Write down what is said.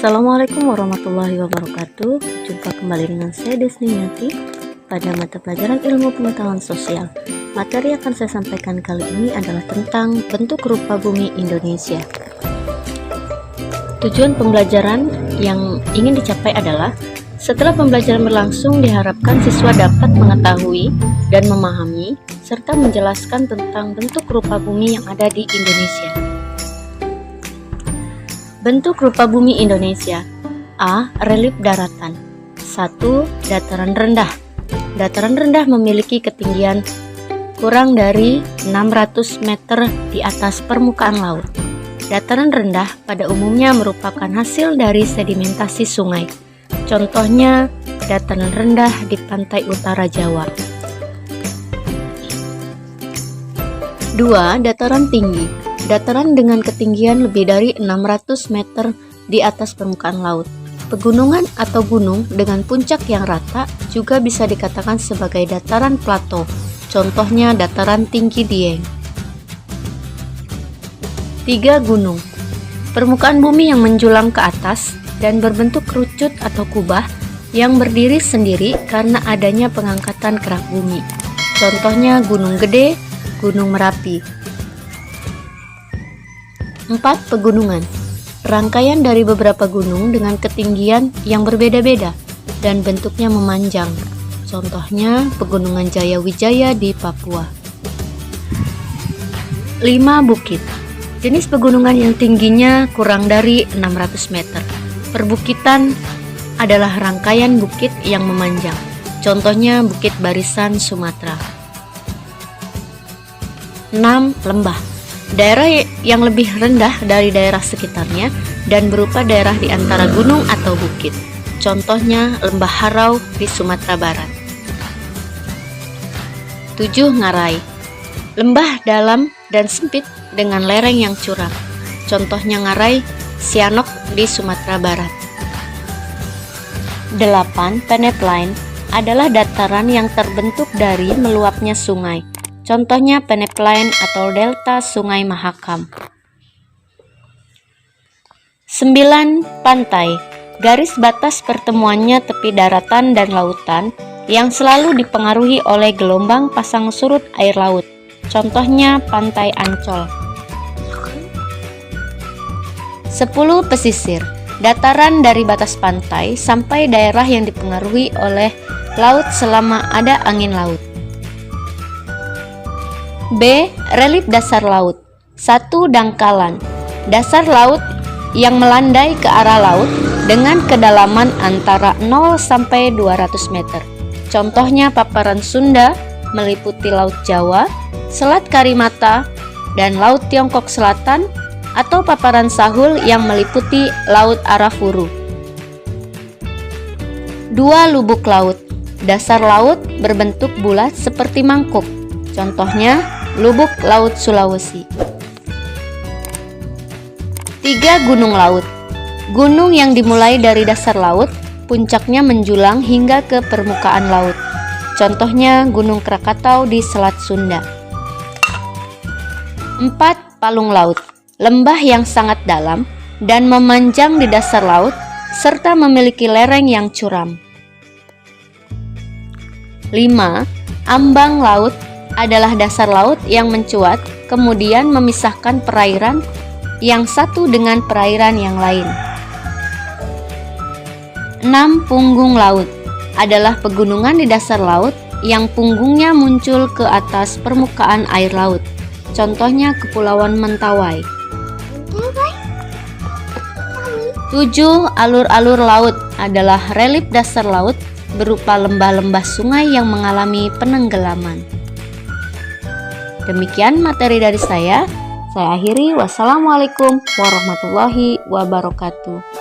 Assalamualaikum warahmatullahi wabarakatuh. Jumpa kembali dengan saya Desniati pada mata pelajaran ilmu pengetahuan sosial. Materi yang akan saya sampaikan kali ini adalah tentang bentuk rupa bumi Indonesia. Tujuan pembelajaran yang ingin dicapai adalah setelah pembelajaran berlangsung diharapkan siswa dapat mengetahui dan memahami serta menjelaskan tentang bentuk rupa bumi yang ada di Indonesia. Bentuk rupa bumi Indonesia. A. Relief daratan. 1. Dataran rendah. Dataran rendah memiliki ketinggian kurang dari 600 meter di atas permukaan laut. Dataran rendah pada umumnya merupakan hasil dari sedimentasi sungai. Contohnya, dataran rendah di pantai utara Jawa. 2. Dataran tinggi. Dataran dengan ketinggian lebih dari 600 meter di atas permukaan laut. Pegunungan atau gunung dengan puncak yang rata juga bisa dikatakan sebagai dataran plato. Contohnya dataran tinggi Dieng. 3. Gunung. Permukaan bumi yang menjulang ke atas dan berbentuk kerucut atau kubah yang berdiri sendiri karena adanya pengangkatan kerak bumi. Contohnya Gunung Gede, Gunung Merapi. 4. Pegunungan. Rangkaian dari beberapa gunung dengan ketinggian yang berbeda-beda dan bentuknya memanjang. Contohnya Pegunungan Jayawijaya di Papua. 5. Bukit. Jenis pegunungan yang tingginya kurang dari 600 meter. Perbukitan adalah rangkaian bukit yang memanjang. Contohnya Bukit Barisan, Sumatera. 6. Lembah. Daerah yang lebih rendah dari daerah sekitarnya dan berupa daerah di antara gunung atau bukit. Contohnya Lembah Harau di Sumatera Barat. 7. Ngarai. Lembah dalam dan sempit dengan lereng yang curam. Contohnya Ngarai Sianok di Sumatera Barat. 8. Peneplain adalah dataran yang terbentuk dari meluapnya sungai. Contohnya peneplain atau delta Sungai Mahakam. 9. Pantai. Garis batas pertemuannya tepi daratan dan lautan yang selalu dipengaruhi oleh gelombang pasang surut air laut. Contohnya Pantai Ancol. 10. Pesisir. Dataran dari batas pantai sampai daerah yang dipengaruhi oleh laut selama ada angin laut. B. Relief dasar laut. 1. Dangkalan. Dasar laut yang melandai ke arah laut dengan kedalaman antara 0 sampai 200 meter. Contohnya paparan Sunda meliputi Laut Jawa, Selat Karimata, dan Laut Tiongkok Selatan, atau paparan Sahul yang meliputi Laut Arafuru. 2. Lubuk laut. Dasar laut berbentuk bulat seperti mangkuk. Contohnya Lubuk Laut Sulawesi. 3. Gunung laut. Gunung yang dimulai dari dasar laut, puncaknya menjulang hingga ke permukaan laut. Contohnya Gunung Krakatau di Selat Sunda. 4. Palung laut. Lembah yang sangat dalam dan memanjang di dasar laut serta memiliki lereng yang curam. 5. Ambang laut adalah dasar laut yang mencuat kemudian memisahkan perairan yang satu dengan perairan yang lain. 6. Punggung laut adalah pegunungan di dasar laut yang punggungnya muncul ke atas permukaan air laut. Contohnya Kepulauan Mentawai. 7. Alur-alur laut adalah relief dasar laut berupa lembah-lembah sungai yang mengalami penenggelaman. Demikian materi dari saya. Saya akhiri. Wassalamualaikum warahmatullahi wabarakatuh.